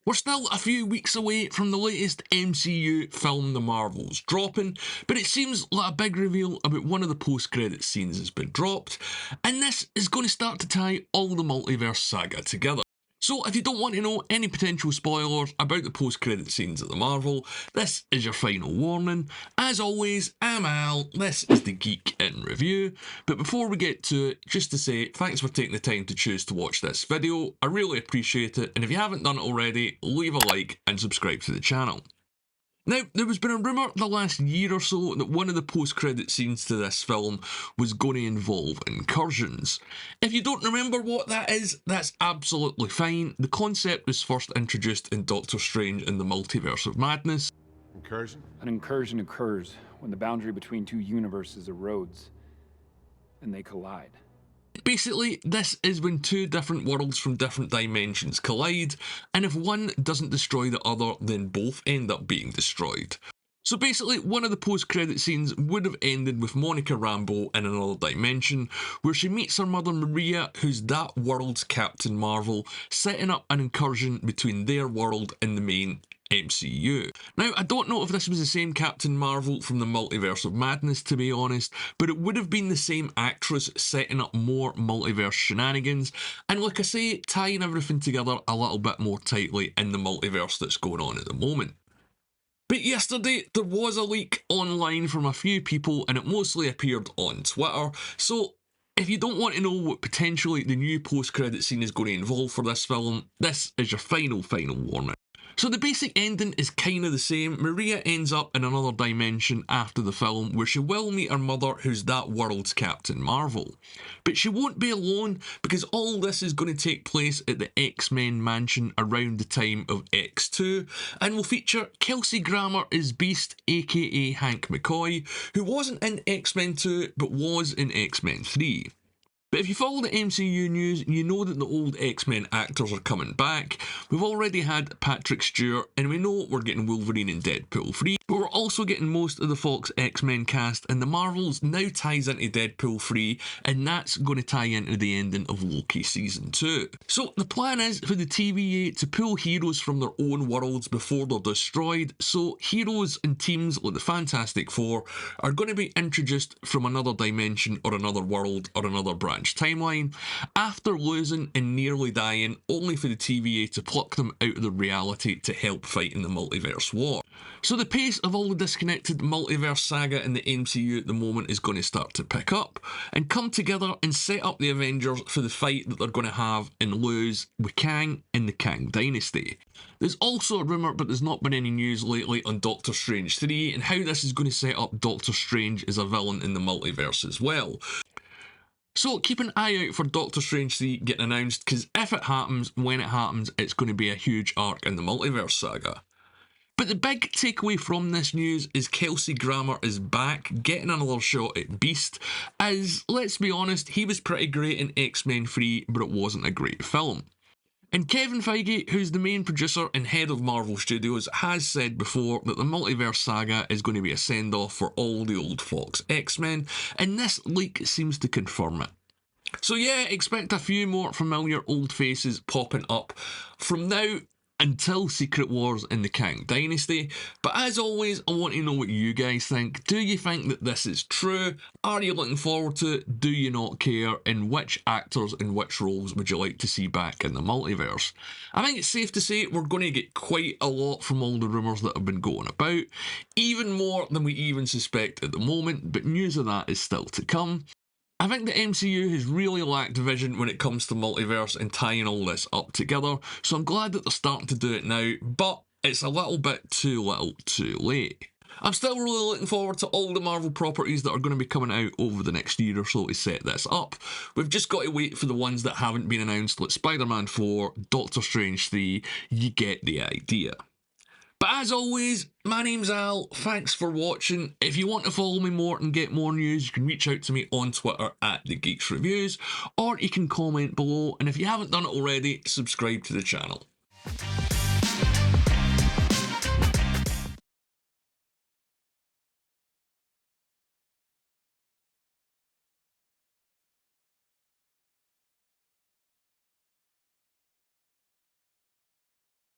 We're still a few weeks away from the latest MCU film, The Marvels, dropping, but it seems like a big reveal about one of the post-credits scenes has been dropped, and this is going to start to tie all the multiverse saga together. So if you don't want to know any potential spoilers about the post-credit scenes of The Marvel, this is your final warning. As always, I'm Al, this is the Geek in Review, but before we get to it, just to say thanks for taking the time to choose to watch this video, I really appreciate it, and if you haven't done it already, leave a like and subscribe to the channel. Now, there has been a rumour the last year or so that one of the post-credit scenes to this film was going to involve incursions. If you don't remember what that is, that's absolutely fine. The concept was first introduced in Doctor Strange in the Multiverse of Madness. Incursion? An incursion occurs when the boundary between two universes erodes and they collide. Basically, this is when two different worlds from different dimensions collide, and if one doesn't destroy the other, then both end up being destroyed. So basically, one of the post-credit scenes would have ended with Monica Rambeau in another dimension, where she meets her mother Maria, who's that world's Captain Marvel, setting up an incursion between their world and the main MCU. Now, I don't know if this was the same Captain Marvel from the Multiverse of Madness, to be honest, but it would have been the same actress setting up more multiverse shenanigans, and like I say, tying everything together a little bit more tightly in the multiverse that's going on at the moment. But yesterday, there was a leak online from a few people, and it mostly appeared on Twitter, so if you don't want to know what potentially the new post-credit scene is going to involve for this film, this is your final warning. So the basic ending is kind of the same. Maria ends up in another dimension after the film where she will meet her mother, who's that world's Captain Marvel. But she won't be alone, because all this is going to take place at the X-Men mansion around the time of X2, and will feature Kelsey Grammer as Beast, aka Hank McCoy, who wasn't in X-Men 2 but was in X-Men 3. But if you follow the MCU news, you know that the old X-Men actors are coming back. We've already had Patrick Stewart, and we know we're getting Wolverine and Deadpool 3, but we're also getting most of the Fox X-Men cast, and the Marvels now ties into Deadpool 3, and that's going to tie into the ending of Loki Season 2. So the plan is for the TVA to pull heroes from their own worlds before they're destroyed, so heroes and teams like the Fantastic Four are going to be introduced from another dimension or another world or another branch timeline after losing and nearly dying, only for the TVA to pluck them out of their reality to help fight in the multiverse war. So the pace of all the disconnected multiverse saga in the MCU at the moment is going to start to pick up and come together and set up the Avengers for the fight that they're going to have and lose with Kang in the Kang Dynasty. There's also a rumour, but there's not been any news lately, on Doctor Strange 3 and how this is going to set up Doctor Strange as a villain in the multiverse as well. So keep an eye out for Doctor Strange 3 getting announced, because if it happens, when it happens, it's going to be a huge arc in the multiverse saga. But the big takeaway from this news is Kelsey Grammer is back, getting another shot at Beast, as, let's be honest, he was pretty great in X-Men 3, but it wasn't a great film. And Kevin Feige, who's the main producer and head of Marvel Studios, has said before that the multiverse saga is going to be a send-off for all the old Fox X-Men, and this leak seems to confirm it. So yeah, expect a few more familiar old faces popping up from now until Secret Wars in the Kang Dynasty. But as always, I want to know what you guys think. Do you think that this is true? Are you looking forward to it? Do you not care? And which actors and which roles would you like to see back in the multiverse? I think it's safe to say we're going to get quite a lot from all the rumours that have been going about, even more than we even suspect at the moment, but news of that is still to come. I think the MCU has really lacked vision when it comes to multiverse and tying all this up together, so I'm glad that they're starting to do it now, but it's a little bit too little too late. I'm still really looking forward to all the Marvel properties that are going to be coming out over the next year or so to set this up. We've just got to wait for the ones that haven't been announced, like Spider-Man 4, Doctor Strange 3, you get the idea. But as always, my name's Al, thanks for watching. If you want to follow me more and get more news, you can reach out to me on Twitter at The Geeks Reviews, or you can comment below, and if you haven't done it already, subscribe to the channel.